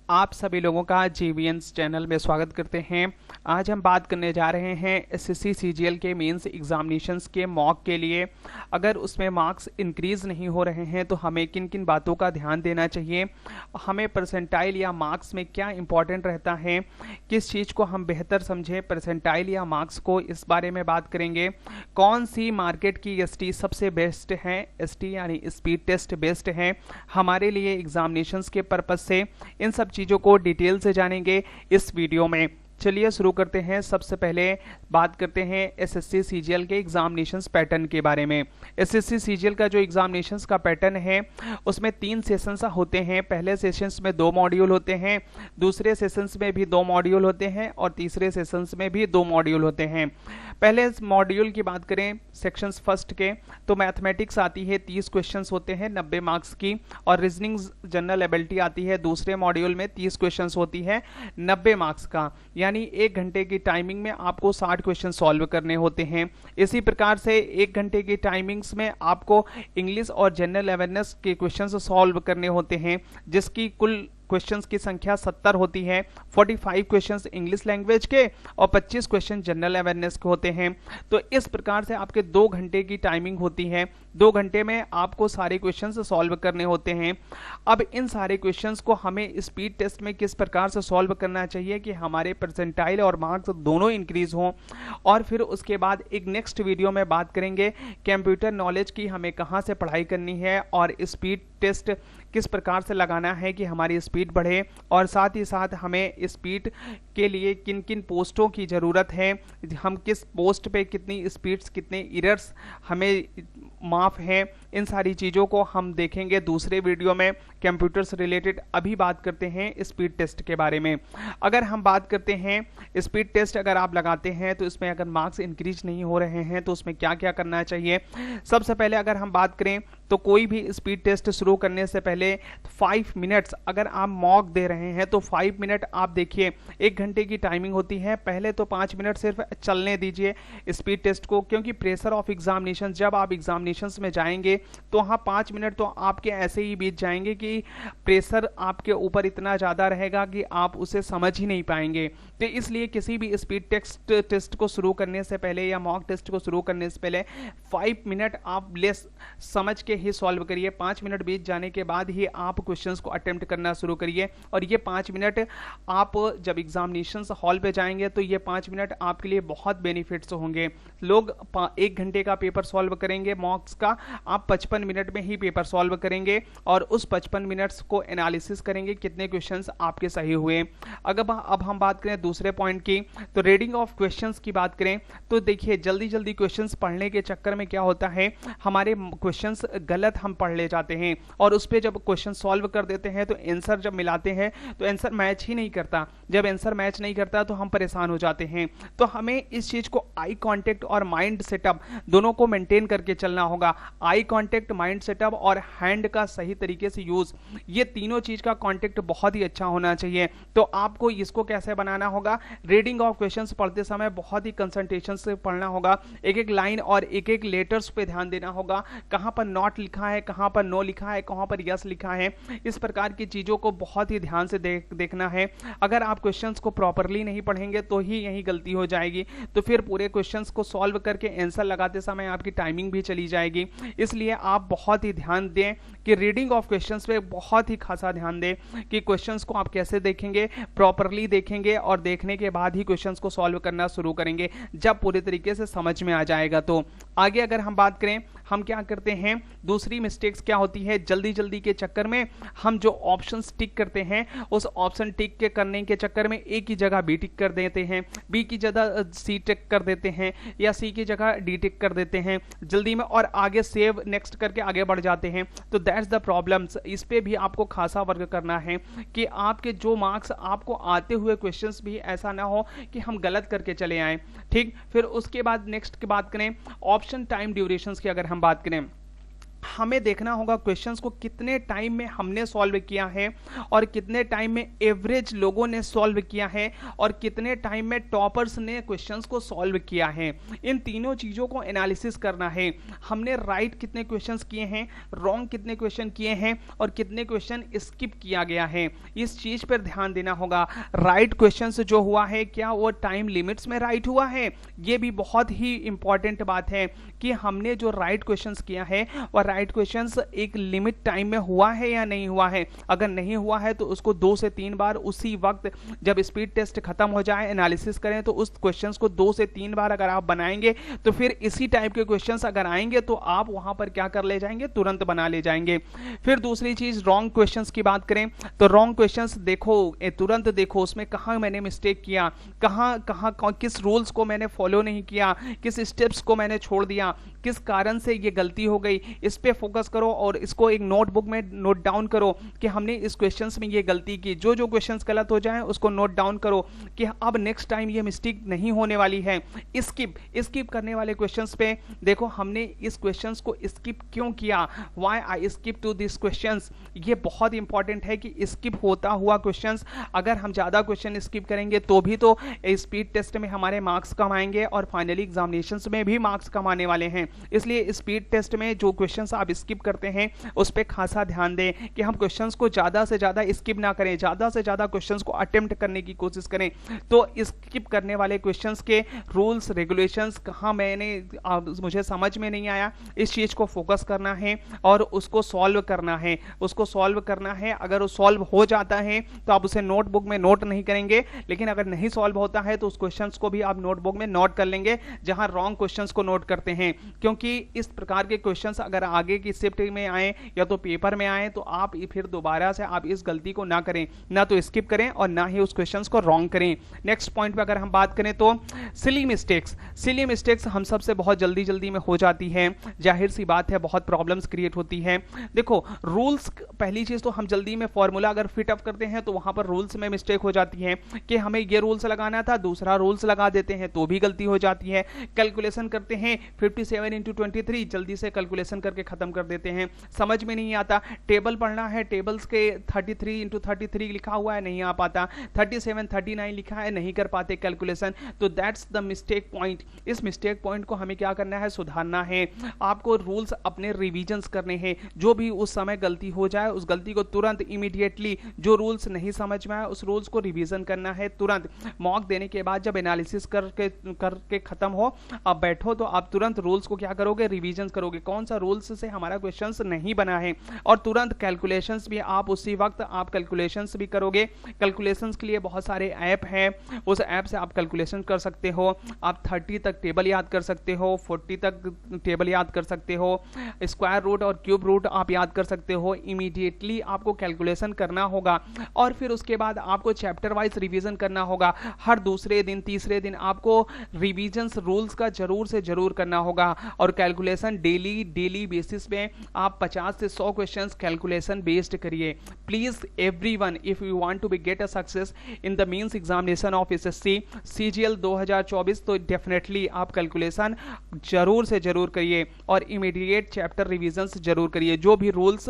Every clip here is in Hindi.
आप सभी लोगों का जीवीएंस चैनल में स्वागत करते हैं। आज हम बात करने जा रहे हैं एसएससी सीजीएल के मेंस एग्जामिनेशंस के मॉक के लिए। अगर उसमें मार्क्स इंक्रीज़ नहीं हो रहे हैं तो हमें किन किन बातों का ध्यान देना चाहिए, हमें परसेंटाइल या मार्क्स में क्या इंपॉर्टेंट रहता है, किस चीज़ को हम बेहतर समझें परसेंटाइल या मार्क्स को, इस बारे में बात करेंगे। कौन सी मार्केट की एसटी सबसे बेस्ट है, एसटी यानी स्पीड टेस्ट बेस्ट है हमारे लिए एग्जामिनेशंस के पर्पज से, इन सब चीज़ों को डिटेल से जानेंगे इस वीडियो में। चलिए शुरू करते हैं। सबसे पहले बात करते हैं एसएससी सीजीएल के एग्जामिनेशंस पैटर्न के बारे में। एसएससी सीजीएल का जो एग्जामिनेशंस का पैटर्न है उसमें 3 सेशंस होते हैं। पहले सेशंस में 2 मॉड्यूल होते हैं, दूसरे सेशंस में भी 2 मॉड्यूल होते हैं और तीसरे सेशंस में भी 2 मॉड्यूल होते हैं। पहले मॉड्यूल की बात करें सेक्शंस फर्स्ट के, तो मैथमेटिक्स आती है, 30 क्वेश्चंस होते हैं 90 मार्क्स की, और रीजनिंग जनरल एबिलिटी आती है दूसरे मॉड्यूल में, 30 क्वेश्चंस होती है 90 मार्क्स का, यानी 1 घंटे की टाइमिंग में आपको 60 क्वेश्चन सॉल्व करने होते हैं। इसी प्रकार से 1 घंटे की टाइमिंग्स में आपको इंग्लिश और जनरल अवेयरनेस के क्वेश्चन सॉल्व करने होते हैं, जिसकी कुल क्वेश्चंस की संख्या 70 होती है। 45 क्वेश्चंस इंग्लिश लैंग्वेज के और 25 क्वेश्चन जनरल अवेयरनेस के होते हैं। तो इस प्रकार से आपके 2 घंटे की टाइमिंग होती है। 2 घंटे में आपको सारे क्वेश्चंस सॉल्व करने होते हैं। अब इन सारे क्वेश्चंस को हमें स्पीड टेस्ट में किस प्रकार से सॉल्व करना चाहिए कि हमारे परसेंटाइल और मार्क्स दोनों इंक्रीज हों, और फिर उसके बाद एक नेक्स्ट वीडियो में बात करेंगे कंप्यूटर नॉलेज की हमें कहाँ से पढ़ाई करनी है और स्पीड टेस्ट किस प्रकार से लगाना है कि हमारी स्पीड बढ़े, और साथ ही साथ हमें स्पीड के लिए किन किन पोस्टों की ज़रूरत है, हम किस पोस्ट पे कितनी स्पीड्स कितने एरर्स हमें माफ है, इन सारी चीज़ों को हम देखेंगे दूसरे वीडियो में कंप्यूटर से रिलेटेड। अभी बात करते हैं स्पीड टेस्ट के बारे में। अगर हम बात करते हैं स्पीड टेस्ट अगर आप लगाते हैं तो इसमें अगर मार्क्स इंक्रीज नहीं हो रहे हैं तो उसमें क्या क्या करना चाहिए। सबसे पहले अगर हम बात करें तो कोई भी स्पीड टेस्ट शुरू करने से पहले 5 मिनट्स अगर आप मॉक दे रहे हैं तो 5 मिनट आप देखिए, 1 घंटे की टाइमिंग होती है, पहले तो 5 मिनट सिर्फ चलने दीजिए स्पीड टेस्ट को, क्योंकि प्रेशर ऑफ एग्जामिनेशन जब आप एग्जामिनेशंस में जाएंगे तो वहाँ 5 मिनट तो आपके ऐसे ही बीत जाएंगे कि प्रेशर आपके ऊपर इतना ज़्यादा रहेगा कि आप उसे समझ ही नहीं पाएंगे। तो इसलिए किसी भी स्पीड टेस्ट को शुरू करने से पहले या मॉक टेस्ट को शुरू करने से पहले 5 मिनट आप लेस समझ के ही सॉल्व करिए। 5 मिनट बीत जाने के बाद ही आप क्वेश्चंस को अटेम्प्ट करना शुरू करिए, और ये 5 मिनट आप जब एग्जामिनेशन हॉल पे जाएंगे तो ये 5 मिनट आपके लिए बहुत बेनिफिट्स होंगे। लोग 1 घंटे का पेपर सॉल्व करेंगे मॉक्स का, आप 55 मिनट में ही पेपर सॉल्व करेंगे और उस 55 मिनट्स को एनालिसिस करेंगे कितने क्वेश्चंस आपके सही हुए। अब हम बात करें दूसरे पॉइंट की, तो रीडिंग ऑफ क्वेश्चंस की बात करें तो देखिए जल्दी जल्दी क्वेश्चंस पढ़ने के चक्कर में क्या होता है, हमारे क्वेश्चंस गलत हम पढ़ ले जाते हैं, और उस पर जब क्वेश्चन सॉल्व कर देते हैं तो आंसर जब मिलाते हैं तो आंसर मैच ही नहीं करता। जब आंसर मैच नहीं करता तो हम परेशान हो जाते हैं। तो हमें इस चीज को आई कांटेक्ट और माइंड सेटअप दोनों को मेंटेन करके चलना होगा। आई कांटेक्ट, माइंड सेटअप और हैंड का सही तरीके से यूज, ये तीनों चीज का कांटेक्ट बहुत ही अच्छा होना चाहिए। तो आपको इसको कैसे बनाना होगा, रीडिंग ऑफ क्वेश्चंस पढ़ते समय बहुत ही कंसंट्रेशन से पढ़ना होगा, एक एक लाइन और एक एक लेटर्स पे ध्यान देना होगा, कहां पर नॉट लिखा है, कहां पर नो लिखा है, कहां पर यस लिखा है, इस प्रकार की चीजों को बहुत ही ध्यान से देखना है। अगर आप क्वेश्चंस को प्रॉपरली नहीं पढ़ेंगे तो ही यही गलती हो जाएगी, तो फिर पूरे क्वेश्चंस को सॉल्व करके आंसर लगाते समय आपकी टाइमिंग भी चली जाएगी। इसलिए आप बहुत ही ध्यान दें कि रीडिंग ऑफ क्वेश्चंस पे बहुत ही खासा ध्यान दें कि क्वेश्चंस को आप कैसे देखेंगे, प्रॉपरली देखेंगे और देखने के बाद ही क्वेश्चंस को सॉल्व करना शुरू करेंगे जब पूरे तरीके से समझ में आ जाएगा। तो आगे अगर हम बात करें, हम क्या करते हैं, दूसरी मिस्टेक्स क्या होती है, जल्दी जल्दी के चक्कर में हम जो ऑप्शंस टिक करते हैं उस ऑप्शन टिक के करने के चक्कर में ए की जगह बी टिक कर देते हैं, बी की जगह सी टिक कर देते हैं, या सी की जगह डी टिक कर देते हैं जल्दी में, और आगे सेव नेक्स्ट करके आगे बढ़ जाते हैं। तो दैट्स द प्रॉब्लम्स। इस पे भी आपको खासा वर्क करना है कि आपके जो मार्क्स आपको आते हुए क्वेश्चंस भी ऐसा ना हो कि हम गलत करके चले आए। ठीक, फिर उसके बाद नेक्स्ट की बात करें ऑप्शन टाइम ड्यूरेशंस की अगर हम बात करें हमें देखना होगा क्वेश्चंस को कितने टाइम में हमने सॉल्व किया है और कितने टाइम में एवरेज लोगों ने सॉल्व किया है और कितने टाइम में टॉपर्स ने क्वेश्चंस को सॉल्व किया है। इन तीनों चीज़ों को एनालिसिस करना है। हमने राइट कितने क्वेश्चंस किए हैं, रॉन्ग कितने क्वेश्चन किए हैं और कितने क्वेश्चन स्किप किया गया है, इस चीज़ पर ध्यान देना होगा। राइट क्वेश्चंस जो हुआ है क्या वो टाइम लिमिट्स में राइट हुआ है, ये भी बहुत ही इंपॉर्टेंट बात है कि हमने जो राइट क्वेश्चंस किया है और राइट क्वेश्चंस एक लिमिट टाइम में हुआ है या नहीं हुआ है। अगर नहीं हुआ है तो उसको 2 से 3 बार उसी वक्त जब स्पीड टेस्ट खत्म हो जाए एनालिसिस करें, तो उस क्वेश्चंस को 2 से 3 बार अगर आप बनाएंगे तो फिर इसी टाइप के क्वेश्चंस अगर आएंगे तो आप वहां पर क्या कर ले जाएंगे, तुरंत बना ले जाएंगे। फिर दूसरी चीज रॉन्ग क्वेश्चंस की बात करें तो रॉन्ग क्वेश्चंस देखो, तुरंत देखो उसमें कहां मैंने मिस्टेक किया, कहां किस रूल्स को मैंने फॉलो नहीं किया, किस स्टेप्स को मैंने छोड़ दिया, किस कारण से ये गलती हो गई, इस पे फोकस करो और इसको एक नोटबुक में नोट डाउन करो कि हमने इस क्वेश्चंस में ये गलती की। जो जो क्वेश्चंस गलत हो जाए उसको नोट डाउन करो कि अब नेक्स्ट टाइम ये मिस्टेक नहीं होने वाली है। स्किप करने वाले क्वेश्चंस पे देखो हमने इस क्वेश्चंस को स्किप क्यों किया, why I skip to this questions. ये बहुत इंपॉर्टेंट है कि स्किप होता हुआ क्वेश्चंस, अगर हम ज्यादा क्वेश्चन स्किप करेंगे तो भी तो स्पीड टेस्ट में हमारे मार्क्स कम आएंगे और फाइनली एग्जामिनेशंस में भी मार्क्स कम आने वाले हैं। इसलिए स्पीड टेस्ट में जो क्वेश्चंस आप स्किप करते हैं उस पे खासा ध्यान दें कि हम क्वेश्चंस को ज्यादा से ज्यादा स्किप ना करें, ज्यादा से ज्यादा क्वेश्चंस को अटेम्प्ट करने की कोशिश करें। तो स्किप करने वाले क्वेश्चंस के रूल्स रेगुलेशंस कहाँ मुझे समझ में नहीं आया, इस चीज को फोकस करना है और उसको सॉल्व करना है। अगर वो सॉल्व हो जाता है तो आप उसे नोटबुक में नोट नहीं करेंगे, लेकिन अगर नहीं सॉल्व होता है तो उस क्वेश्चंस को भी आप नोटबुक में नोट कर लेंगे जहां रॉन्ग क्वेश्चंस को नोट करते हैं। क्योंकि इस प्रकार के क्वेश्चंस अगर आगे की शिफ्ट में आए या तो पेपर में आए तो आप फिर दोबारा से आप इस गलती को ना करें, ना तो स्किप करें और ना ही उस क्वेश्चंस को रॉन्ग करें। नेक्स्ट पॉइंट पे अगर हम बात करें तो सिली मिस्टेक्स हम सबसे बहुत जल्दी में हो जाती है, जाहिर सी बात है, बहुत प्रॉब्लम्स क्रिएट होती है। देखो रूल्स, पहली चीज तो हम जल्दी में फॉर्मूला अगर फिट अप करते हैं तो वहां पर रूल्स में मिस्टेक हो जाती है कि हमें ये रूल्स लगाना था, दूसरा रूल्स लगा देते हैं तो भी गलती हो जाती है। कैलकुलेशन करते हैं 57 इंटू 23, जल्दी से कैलकुलेशन करके खत्म कर देते हैं, समझ में नहीं आता। टेबल पढ़ना है, टेबल्स के 33 इंटू 33 लिखा हुआ है, नहीं आ पाता, 37 39 लिखा है, नहीं कर पाते कैलकुलेशन। तो दैट्स द मिस्टेक पॉइंट। इस मिस्टेक पॉइंट को हमें क्या करना है, सुधारना है। आपको रूल्स अपने रिविजन्स करने हैं, जो भी उस समय गलती हो जाए उस गलती को तुरंत इमीडिएटली, जो रूल्स नहीं समझ में आए उस रूल्स को रिवीजन करना है तुरंत। मॉक देने के बाद जब एनालिसिस करके खत्म हो, अब बैठो तो आप तुरंत रूल्स को क्या करोगे, रिवीजन करोगे, कौन सा रूल्स से हमारा क्वेश्चंस नहीं बना है, और तुरंत कैलकुलेशंस भी आप उसी वक्त आप कैलकुलेशंस भी करोगे। कैलकुलेशंस के लिए बहुत सारे ऐप हैं, उस ऐप से आप कैलकुलेशन कर सकते हो। आप 30 तक टेबल याद कर सकते हो, 40 तक टेबल याद कर सकते हो, स्क्वायर रूट और क्यूब रूट आप याद कर सकते हो। इमीडिएटली आपको कैलकुलेशन करना होगा और फिर उसके बाद आपको चैप्टर वाइज रिवीजन करना होगा। हर दूसरे दिन तीसरे दिन आपको रिवीजन्स रूल्स का जरूर से जरूर करना होगा और कैलकुलेशन डेली बेसिस पे आप 50 से 100 क्वेश्चंस कैलकुलेशन बेस्ड करिए। Please everyone, if you want to be get a success in the mains examination of SSC CGL 2024, तो डेफिनेटली आप कैलकुलेशन जरूर से जरूर करिए और इमीडिएट चैप्टर रिवीजन्स जरूर करिए। जो भी रूल्स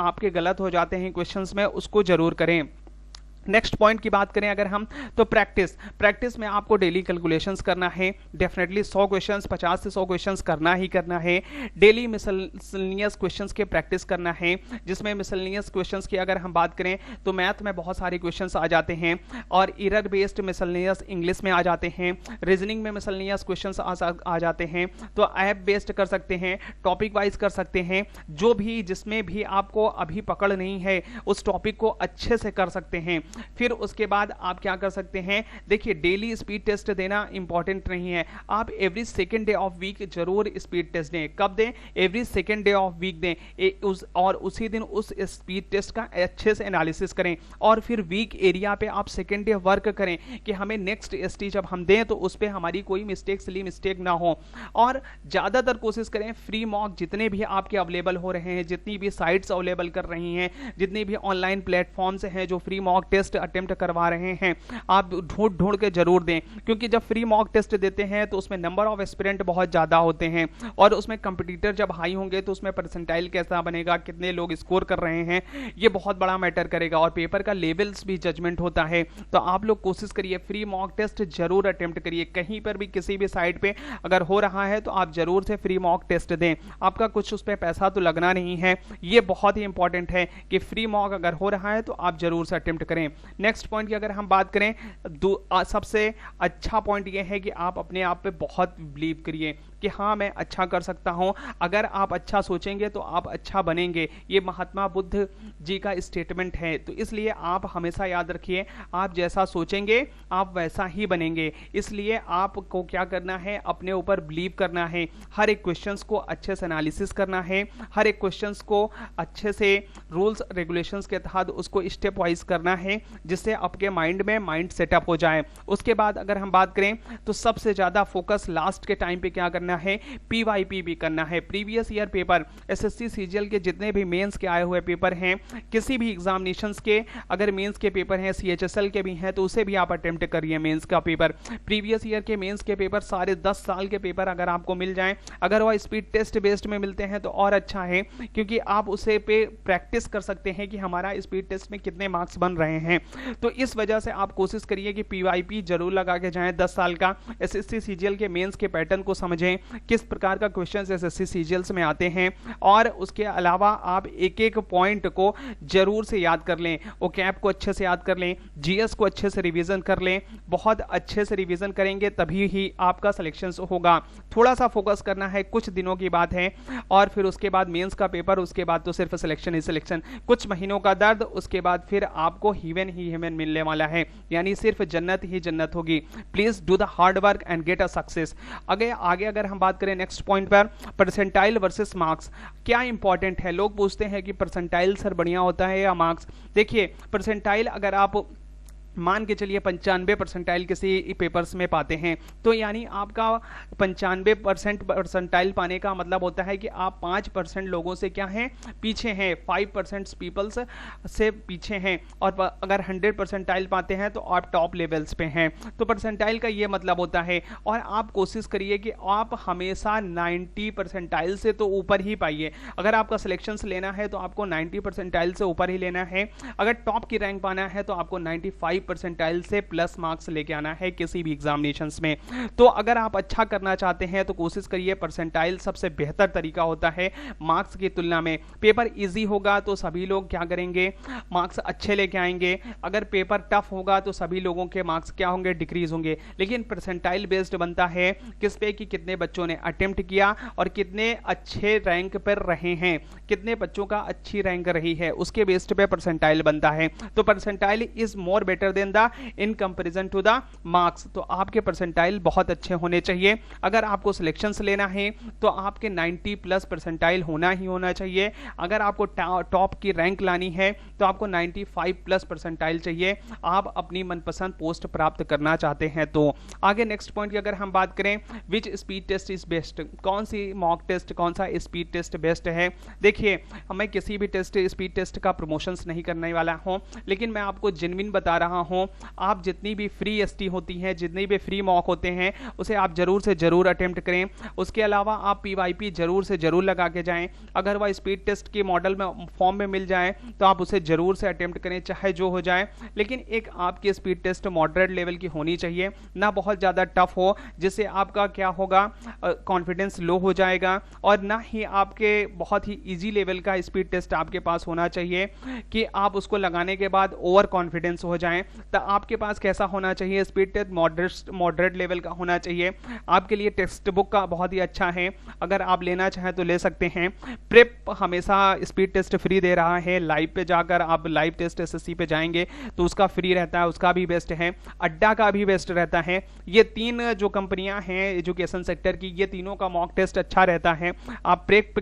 आपके गलत हो जाते हैं क्वेश्चंस में उसको जरूर करें। नेक्स्ट पॉइंट की बात करें अगर हम, तो प्रैक्टिस में आपको डेली कैलकुलेशंस करना है। डेफिनेटली 100 क्वेश्चंस, 50 से 100 क्वेश्चंस करना ही करना है। डेली मिसलेनियस क्वेश्चंस के प्रैक्टिस करना है, जिसमें मिसलेनियस क्वेश्चंस की अगर हम बात करें तो मैथ में बहुत सारे क्वेश्चंस आ जाते हैं और एरर बेस्ड मिसलेनियस इंग्लिश में आ जाते हैं, रीजनिंग में मिसलेनियस क्वेश्चंस आ जाते हैं। तो ऐप बेस्ड कर सकते हैं, टॉपिक वाइज कर सकते हैं, जो भी जिसमें भी आपको अभी पकड़ नहीं है उस टॉपिक को अच्छे से कर सकते हैं। फिर उसके बाद आप क्या कर सकते हैं, देखिए डेली स्पीड टेस्ट देना इंपॉर्टेंट नहीं है, आप every second day of week जरूर स्पीड टेस्ट दें। कब दें, every second day of week दें और उसी दिन उस स्पीड टेस्ट का अच्छे से एनालिसिस करें और फिर वीक एरिया पे आप सेकेंड डे वर्क करें कि हमें नेक्स्ट एसटी जब हम दें तो उस पर हमारी कोई मिस्टेक, सिली मिस्टेक ना हो। और ज्यादातर कोशिश करें फ्री मॉक जितने भी आपके अवेलेबल हो रहे हैं, जितनी भी साइट्स अवेलेबल कर रही हैं, जितनी भी ऑनलाइन प्लेटफॉर्म्स हैं जो free mock test test attempt करवा रहे हैं, आप ढूंढ ढूंढ के जरूर दें, क्योंकि जब फ्री मॉक टेस्ट देते हैं तो उसमें नंबर ऑफ एस्पिरेंट बहुत ज़्यादा होते हैं और उसमें कंपटीटर जब हाई होंगे तो उसमें परसेंटाइल कैसा बनेगा, कितने लोग स्कोर कर रहे हैं, ये बहुत बड़ा मैटर करेगा और पेपर का लेवल्स भी जजमेंट होता है। तो आप लोग कोशिश करिए फ्री मॉक टेस्ट जरूर अटेम्प्ट करिए, कहीं पर भी किसी भी साइट पे अगर हो रहा है तो आप जरूर से फ्री मॉक टेस्ट दें, आपका कुछ उस पर पैसा तो लगना नहीं है। ये बहुत ही इंपॉर्टेंट है कि फ्री मॉक अगर हो रहा है तो आप जरूर से अटेम्प्ट करें। नेक्स्ट पॉइंट की अगर हम बात करें, सबसे अच्छा पॉइंट ये है कि आप अपने आप पे बहुत बिलीव करिए कि हाँ मैं अच्छा कर सकता हूं। अगर आप अच्छा सोचेंगे तो आप अच्छा बनेंगे, ये महात्मा बुद्ध जी का स्टेटमेंट है। तो इसलिए आप हमेशा याद रखिए, आप जैसा सोचेंगे आप वैसा ही बनेंगे। इसलिए आपको क्या करना है, अपने ऊपर बिलीव करना है, हर एक क्वेश्चंस को अच्छे से एनालिसिस करना है, हर एक क्वेश्चंस को अच्छे से रूल्स रेगुलेशंस के तहत उसको स्टेप वाइज करना है, जिससे आपके माइंड में माइंड सेटअप हो जाए। उसके बाद अगर हम बात करें तो सबसे ज्यादा फोकस लास्ट के टाइम पे क्या करना है, पीवाईपी भी करना है। Previous year paper SSC CGL के जितने भी मेंस के आए हुए पेपर हैं, किसी भी एग्जामिनेशंस के अगर मेंस के पेपर हैं, सीएचएसएल के भी हैं, तो उसे भी आप अटेम्प्ट करिए मेंस का पेपर। प्रीवियस ईयर के मेंस के पेपर सारे 10 साल के पेपर अगर आपको मिल जाएं, अगर वह स्पीड टेस्ट बेस्ड में मिलते हैं तो और अच्छा है, क्योंकि आप उसे पे प्रैक्टिस कर सकते हैं कि हमारा स्पीड टेस्ट में कितने मार्क्स बन रहे हैं। तो इस वजह से आप कोशिश करिए कि पीवाईपी जरूर लगा के जाएं 10 साल का। एसएससी सीजीएल के मेंस के पैटर्न को समझें, किस प्रकार का क्वेश्चंस एसएससी सीजीएल्स में आते हैं, और उसके अलावा आप एक एक पॉइंट को जरूर से याद कर लें, ओकैब को अच्छे से याद कर लें, जीएस को अच्छे से रिवीजन कर लें। बहुत अच्छे से रिवीजन करेंगे तभी ही आपका सिलेक्शन होगा। थोड़ा सा फोकस करना है, कुछ दिनों की बात है, और फिर उसके बाद मेंस का पेपर, उसके बाद तो सिर्फ सिलेक्शन ही सिलेक्शन, कुछ महीनों का दर्द, उसके बाद फिर आपको हीवन ही हीवन मिलने वाला है, यानी सिर्फ जन्नत ही जन्नत होगी। Please do the hard work and gate a success. आगे अगर हम बात करें नेक्स्ट पॉइंट पर, परसेंटाइल वर्सेस मार्क्स, क्या इंपॉर्टेंट है। लोग पूछते हैं कि परसेंटाइल सर बढ़िया होता है या मार्क्स। देखिए परसेंटाइल अगर आप मान के चलिए 95 परसेंटाइल किसी पेपर्स में पाते हैं, तो यानी आपका 95% परसेंटाइल पाने का मतलब होता है कि आप 5% लोगों से क्या हैं, पीछे हैं, 5% पीपल्स से पीछे हैं, और अगर 100 परसेंटाइल पाते हैं तो आप टॉप लेवल्स पे हैं। तो परसेंटाइल का ये मतलब होता है, और आप कोशिश करिए कि आप हमेशा 90 परसेंटाइल से तो ऊपर ही पाइए। अगर आपका सिलेक्शंस लेना है तो आपको 90 परसेंटाइल से ऊपर ही लेना है। अगर टॉप की रैंक पाना है तो आपको 95 परसेंटाइल से प्लस मार्क्स लेके आना है किसी भी एग्जामिनेशंस में। तो अगर आप अच्छा करना चाहते हैं तो कोशिश करिए, परसेंटाइल सबसे बेहतर तरीका होता है मार्क्स की तुलना में। पेपर इजी होगा तो सभी लोग क्या करेंगे, मार्क्स अच्छे लेके आएंगे। अगर पेपर टफ होगा तो सभी लोगों के मार्क्स क्या होंगे, डिक्रीज होंगे। लेकिन परसेंटाइल बेस्ड बनता है किस पे, कि कितने बच्चों ने अटेम्प्ट किया और कितने अच्छे रैंक पर रहे हैं, कितने बच्चों का अच्छी रैंक रही है, उसके बेस्ड पे परसेंटाइल बनता है। तो percentile is more better than the in comparison to the marks. तो आपके परसेंटाइल बहुत अच्छे होने चाहिए। अगर आपको सिलेक्शंस लेना है तो आपके 90 प्लस परसेंटाइल होना ही होना चाहिए। अगर आपको टॉप की रैंक लानी है तो आपको 95 प्लस परसेंटाइल चाहिए, आप अपनी मनपसंद पोस्ट प्राप्त करना चाहते हैं। तो आगे नेक्स्ट पॉइंट की अगर हम बात करें, which speed test is best, कौन सी मॉक टेस्ट, कौन सा स्पीड टेस्ट बेस्ट है। देखिए मैं किसी भी टेस्ट स्पीड टेस्ट का प्रमोशंस नहीं करने वाला हूं, लेकिन मैं आपको जेन्युइन बता रहा हूं। आप जितनी भी फ्री एसटी होती हैं, जितनी भी फ्री मॉक होते हैं, उसे आप जरूर से जरूर अटेम्प्ट करें। उसके अलावा आप पीवाईपी जरूर से जरूर लगा के जाएं। अगर वह स्पीड टेस्ट के मॉडल में फॉर्म में मिल जाए तो आप उसे जरूर से अटेम्प्ट करें, चाहे जो हो जाए। लेकिन एक आपकी स्पीड टेस्ट मॉडरेट लेवल की होनी चाहिए, ना बहुत ज्यादा टफ हो जिससे आपका क्या होगा, कॉन्फिडेंस लो हो जाएगा, और ना ही आपके बहुत ही इजी लेवल का स्पीड टेस्ट आपके पास होना चाहिए कि आप उसको लगाने के बाद ओवर कॉन्फिडेंस हो जाएं। तो आपके पास कैसा होना चाहिए, स्पीड टेस्ट मॉडरेट लेवल का होना चाहिए। आपके लिए टेक्स्ट बुक का बहुत ही अच्छा है, अगर आप लेना चाहें तो ले सकते हैं। प्रेप हमेशा स्पीड टेस्ट फ्री दे रहा है, लाइव पे जाकर आप लाइव टेस्ट एसएससी पे जाएंगे तो उसका फ्री रहता है, उसका भी बेस्ट है। अड्डा का भी बेस्ट रहता है। ये तीन जो कंपनियां हैं एजुकेशन सेक्टर की, ये तीनों का मॉक टेस्ट अच्छा रहता है। आप प्रेप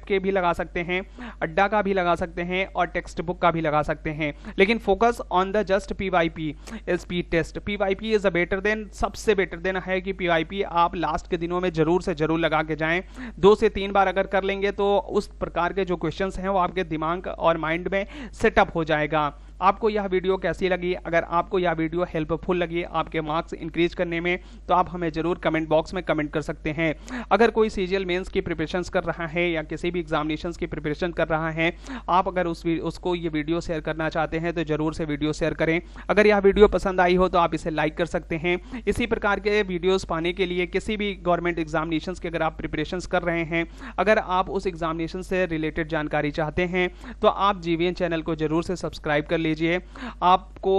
के भी लगा सकते हैं, अड्डा का भी लगा सकते हैं, और टेक्स्ट बुक का भी लगा सकते हैं। लेकिन focus on the just PYP speed test. PYP is a better than, सबसे बेटर देन है कि पीवाईपी आप लास्ट के दिनों में जरूर से जरूर लगा के जाएं। 2 से 3 बार अगर कर लेंगे तो उस प्रकार के जो क्वेश्चंस हैं वो आपके दिमाग और माइंड में सेटअप हो जाएगा। आपको यह वीडियो कैसी लगी? अगर आपको यह वीडियो हेल्पफुल लगी आपके मार्क्स इंक्रीज करने में, तो आप हमें जरूर कमेंट बॉक्स में कमेंट कर सकते हैं। अगर कोई सीजीएल मेंस की प्रिपरेशंस कर रहा है या किसी भी एग्जामिनेशंस की प्रिपरेशन कर रहा है, आप अगर उसको ये वीडियो शेयर करना चाहते हैं तो जरूर से वीडियो शेयर करें। अगर यह वीडियो पसंद आई हो तो आप इसे लाइक कर सकते हैं। इसी प्रकार के वीडियोस पाने के लिए किसी भी गवर्नमेंट एग्जामिनेशंस की अगर आप प्रिपरेशंस कर रहे हैं, अगर आप उस एग्जामिनेशन से रिलेटेड जानकारी चाहते हैं, तो आप जीवीएन चैनल को जरूर से सब्सक्राइब कर लीजिए। आपको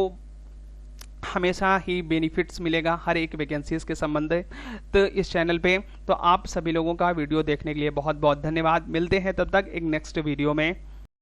हमेशा ही बेनिफिट्स मिलेगा हर एक वैकेंसीज के संबंधित तो इस चैनल पे। तो आप सभी लोगों का वीडियो देखने के लिए बहुत बहुत धन्यवाद। मिलते हैं तब तक एक नेक्स्ट वीडियो में।